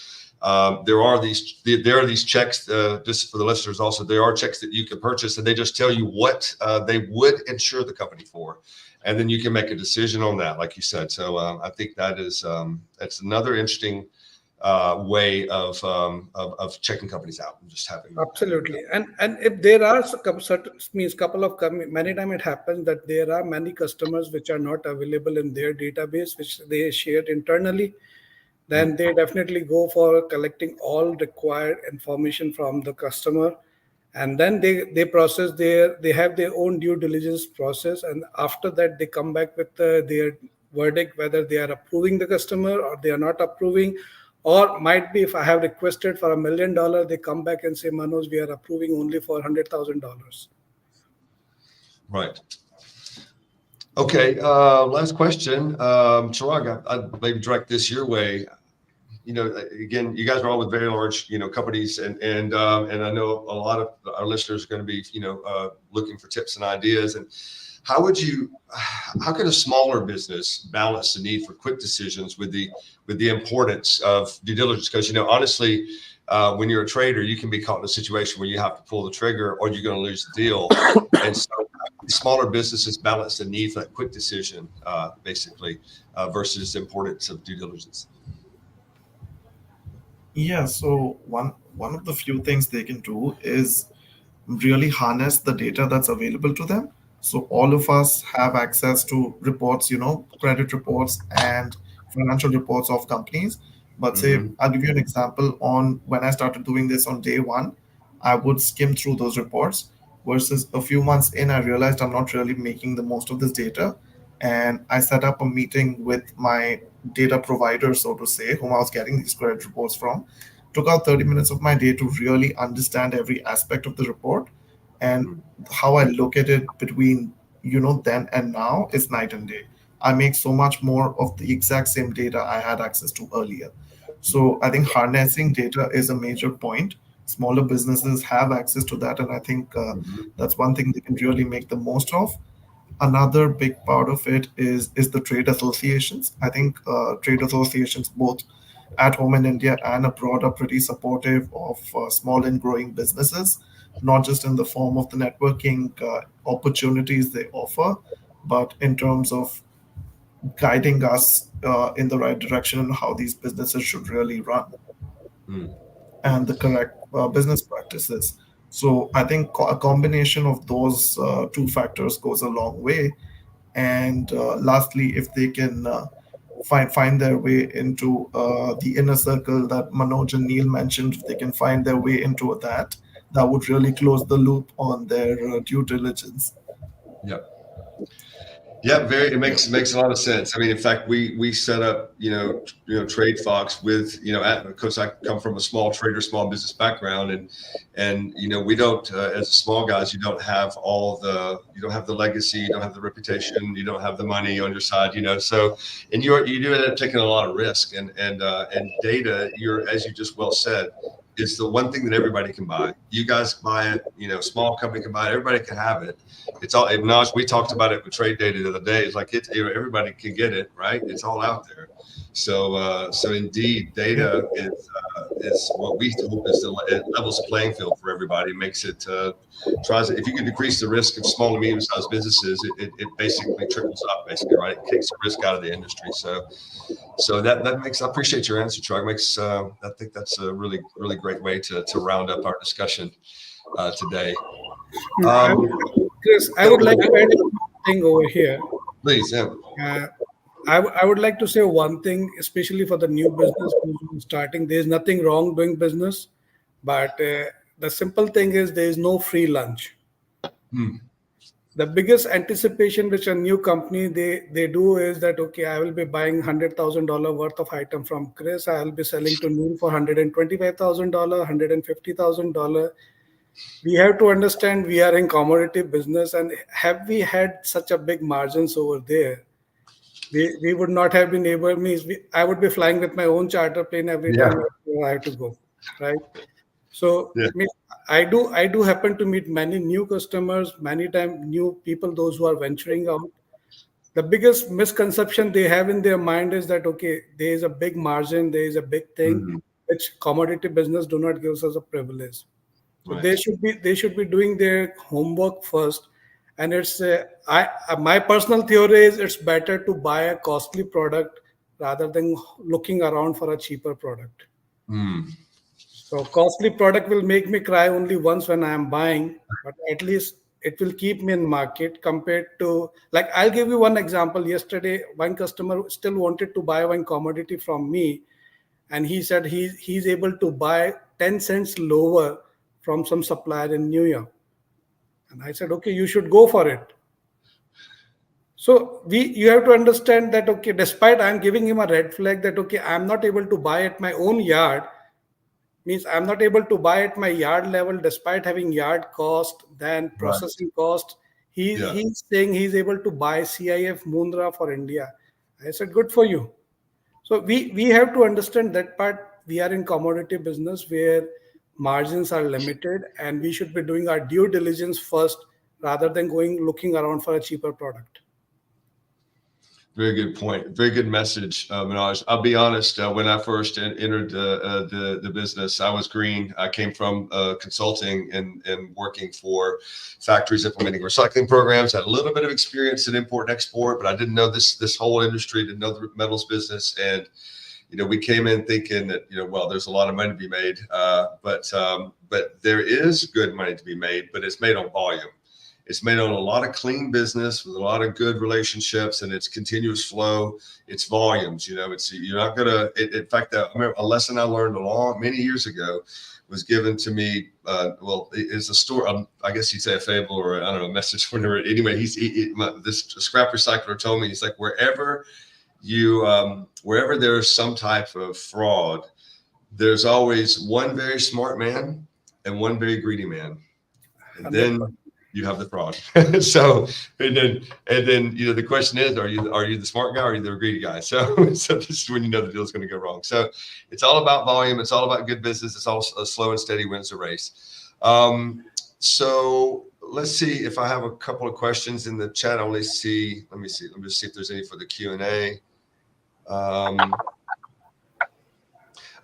there are these checks. Just for the listeners, also there are checks that you can purchase, and they just tell you what they would insure the company for, and then you can make a decision on that, like you said. So I think that is that's another interesting way of checking companies out and just having. Absolutely. And if there are certain means couple of many time it happens that there are many customers which are not available in their database, which they shared internally, then they definitely go for collecting all required information from the customer, and then they process they have their own due diligence process, and after that they come back with their verdict whether they are approving the customer or they are not approving, or might be if I have requested for $1 million, they come back and say, Manoj, we are approving only for $100,000. Right. Okay. Last question. Chirag, I'd maybe direct this your way. Again, you guys are all with very large, companies, and I know a lot of our listeners are going to be, looking for tips and ideas. And how can a smaller business balance the need for quick decisions with the importance of due diligence? Because, honestly, when you're a trader, you can be caught in a situation where you have to pull the trigger or you're going to lose the deal. And so smaller businesses balance the need for that quick decision, basically, versus the importance of due diligence. Yeah, so one of the few things they can do is really harness the data that's available to them. So all of us have access to reports, credit reports and financial reports of companies. But say, Mm-hmm. I'll give you an example on when I started doing this on day one, I would skim through those reports versus a few months in, I realized I'm not really making the most of this data. And I set up a meeting with my data provider, so to say, whom I was getting these credit reports from, took out 30 minutes of my day to really understand every aspect of the report, and how I look at it between then and now is night and day. I make so much more of the exact same data I had access to earlier. So I think harnessing data is a major point. Smaller businesses have access to that, and I think Mm-hmm. that's one thing they can really make the most of. Another big part of it is the trade associations. I think trade associations both at home in India and abroad are pretty supportive of small and growing businesses, not just in the form of the networking opportunities they offer, but in terms of guiding us in the right direction and how these businesses should really run Mm. and the correct business practices. So I think a combination of those two factors goes a long way. And lastly, if they can find their way into the inner circle that Manoj and Neil mentioned, if they can find their way into that, that would really close the loop on their due diligence. Yeah. Yeah, it makes a lot of sense. I mean, in fact, we set up, Trade Fox with, because I come from a small business background, and we don't, as small guys, you don't have the legacy, you don't have the reputation, you don't have the money on your side, so, and you do end up taking a lot of risk, and data, as you just well said, is the one thing that everybody can buy. You guys buy it, small company can buy it, everybody can have it. It's all, Naj, we talked about it with trade data the other day. It's like everybody can get it, right? It's all out there. So indeed, data is what we hope is it levels the playing field for everybody. Makes it if you can decrease the risk of small and medium sized businesses, it basically trickles up, basically, right? It takes the risk out of the industry. So that makes, I appreciate your answer, Chuck. I think that's a really, really great way to round up our discussion today. Chris, I would like to add one thing over here. Please, yeah. Uh, I would like to say one thing, especially for the new business who's starting. There's nothing wrong doing business, but the simple thing is there is no free lunch. Hmm. The biggest anticipation which a new company they do is that, okay, I will be buying $100,000 worth of item from Chris. I will be selling to Neil for $125,000, $150,000. We have to understand we are in commodity business, and have we had such a big margins over there, we would not have been able. I would be flying with my own charter plane every Yeah. time I have to go, right? So Yeah. I do happen to meet many new customers, many time new people, those who are venturing out. The biggest misconception they have in their mind is that, okay, there is a big margin, there is a big thing, Mhm. which commodity business do not give us a privilege. So Right. they should be doing their homework first. And it's my personal theory is it's better to buy a costly product rather than looking around for a cheaper product. So costly product will make me cry only once when I am buying, but at least it will keep me in market compared to, like, I'll give you one example. Yesterday, one customer still wanted to buy one commodity from me, and he said he's able to buy 10 cents lower from some supplier in New York. And I said, okay, you should go for it. So you have to understand that, okay, despite I'm giving him a red flag that, okay, I'm not able to buy at my own yard, means I'm not able to buy at my yard level despite having yard cost, then Right. processing cost. Yeah. He's saying he's able to buy CIF Mundra for India. I said, good for you. So we have to understand that part. We are in commodity business where margins are limited, and we should be doing our due diligence first rather than going looking around for a cheaper product. Very good point. Very good message, Manoj. I'll be honest. When I first entered the business, I was green. I came from consulting and working for factories implementing recycling programs. Had a little bit of experience in import and export, but I didn't know this whole industry. Didn't know the metals business, and we came in thinking that well, there's a lot of money to be made, but there is good money to be made, but it's made on volume. It's made on a lot of clean business with a lot of good relationships, and it's continuous flow. It's volumes. You're not gonna. In fact, I remember a lesson I learned many years ago was given to me. Well, it's a story. I guess you'd say a fable, or I don't know, a message. Whenever anyway, this scrap recycler told me, he's like, wherever there's some type of fraud, there's always one very smart man and one very greedy man, and then you have the fraud. So and then the question is, are you the smart guy, or are you the greedy guy? So this is when the deal's going to go wrong. So it's all about volume. It's all about good business. It's all slow and steady wins the race. So let's see if I have a couple of questions in the chat. Let me just see if there's any for the Q&A.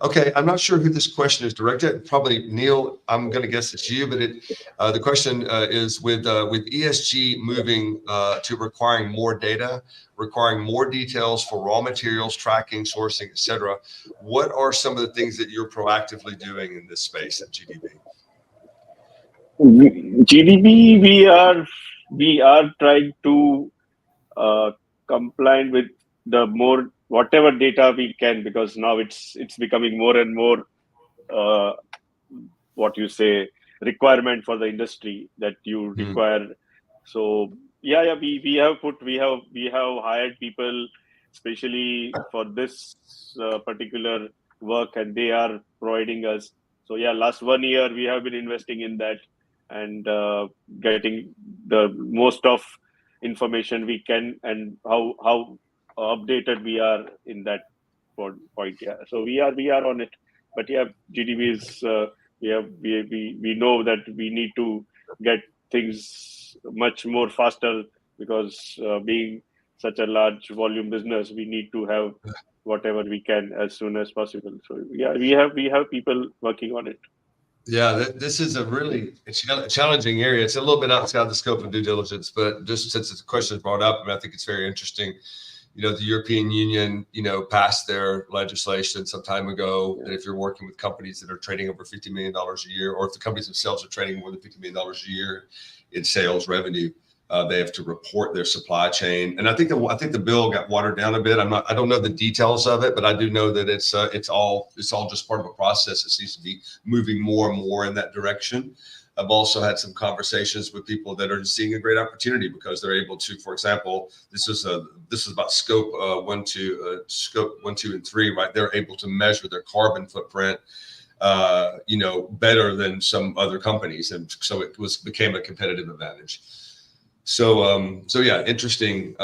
Okay, I'm not sure who this question is directed. Probably Neil. I'm going to guess it's you. But the question is with ESG moving to requiring more data, requiring more details for raw materials, tracking, sourcing, etc. What are some of the things that you're proactively doing in this space at GDB? GDB, we are trying to comply with the more whatever data we can, because now it's becoming more and more what you say requirement for the industry that you require. So we have hired people especially for this particular work, and they are providing us. So last 1 year we have been investing in that and getting the most of information we can, and how updated we are in that point. So we are on it. But GDB is we know that we need to get things much more faster, because being such a large volume business, we need to have whatever we can as soon as possible. So we have people working on it. Yeah, this is a really challenging area. It's a little bit outside the scope of due diligence, but just since the question is brought up, I think it's very interesting. The European Union, passed their legislation some time ago that if you're working with companies that are trading over $50 million a year, or if the companies themselves are trading more than $50 million a year in sales revenue, they have to report their supply chain. And I think the bill got watered down a bit. I don't know the details of it, but I do know that it's all just part of a process that seems to be moving more and more in that direction. I've also had some conversations with people that are seeing a great opportunity because they're able to, for example, this is about scope 1, 2, and 3, right? They're able to measure their carbon footprint, better than some other companies, and so it became a competitive advantage. So yeah, interesting.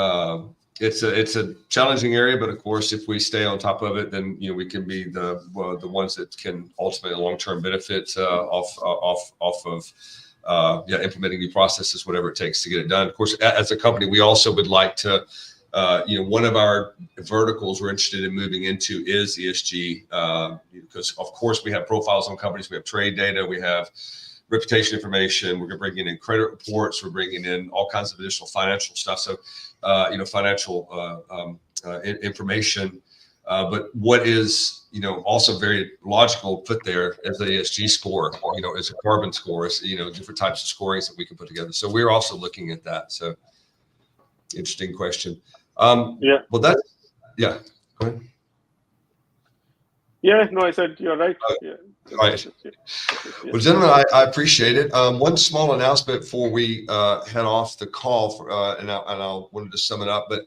It's a challenging area, but of course, if we stay on top of it, then we can be the ones that can ultimately long-term benefit off of implementing new processes, whatever it takes to get it done. Of course, as a company, we also would like to, one of our verticals we're interested in moving into is ESG, because of course we have profiles on companies, we have trade data, we have reputation information, we're bringing in credit reports, we're bringing in all kinds of additional financial stuff. So, financial information But what is, also very logical put there as an ESG score, as a carbon score, as, different types of scorings that we can put together. So we're also looking at that. So interesting question. Yeah. Well, that's, yeah. Go ahead. Yeah, no, I said you're right. Yeah. Right. Yeah. Well, gentlemen, I appreciate it. One small announcement before we head off the call, and I wanted to sum it up, but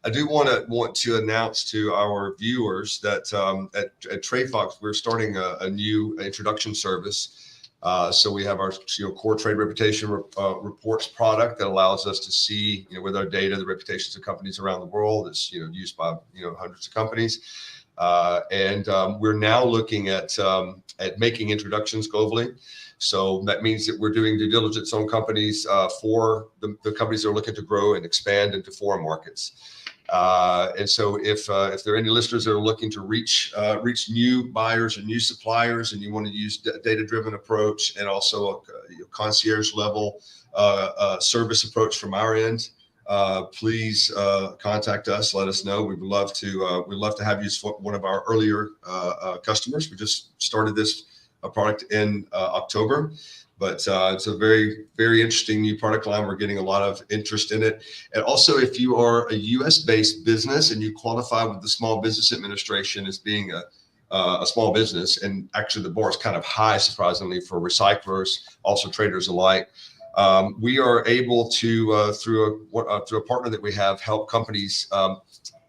I do want to announce to our viewers that at TradeFox, we're starting a new introduction service. So we have our core trade reputation reports product that allows us to see, with our data, the reputations of companies around the world. It's used by hundreds of companies. And we're now looking at making introductions globally. So that means that we're doing due diligence on companies for the companies that are looking to grow and expand into foreign markets. And so if there are any listeners that are looking to reach new buyers and new suppliers, and you want to use data-driven approach and also a concierge level service approach from our end, please contact us. Let us know. We'd love to have you as one of our earlier customers. We just started this product in October, but it's a very, very interesting new product line. We're getting a lot of interest in it. And also, if you are a U.S.-based business and you qualify with the Small Business Administration as being a small business, and actually the bar is kind of high, surprisingly, for recyclers, also traders alike. We are able to, through a partner that we have, help companies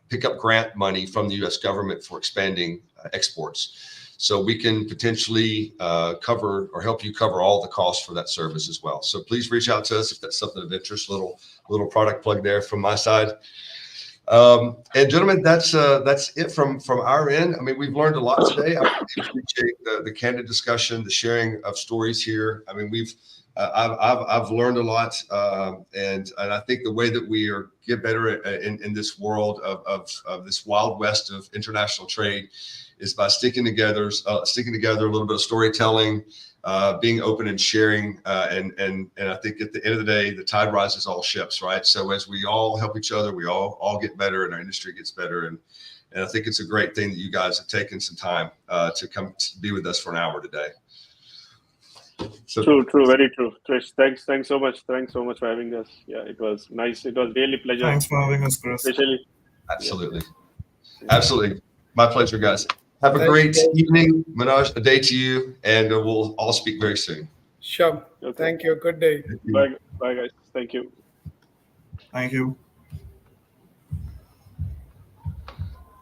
pick up grant money from the U.S. government for expanding exports. So we can potentially cover or help you cover all the costs for that service as well. So please reach out to us if that's something of interest. Little product plug there from my side. And gentlemen, that's it from our end. I mean, we've learned a lot today. I really appreciate the candid discussion, the sharing of stories here. I mean, I've learned a lot, and I think the way that we get better in this world of this wild west of international trade is by sticking together a little bit of storytelling, being open and sharing, and I think at the end of the day, the tide rises all ships, right? So as we all help each other, we all get better, and our industry gets better. And I think it's a great thing that you guys have taken some time to come to be with us for an hour today. So, true, very true. Trish, thanks so much. Thanks so much for having us. Yeah, it was nice. It was really pleasure. Thanks for having us, Chris. Especially. Absolutely. Yeah. Absolutely. My pleasure, guys. Have a great evening, Manoj, a day to you, and we'll all speak very soon. Sure. Okay. Thank you. Good day. Bye, guys. Thank you. Thank you.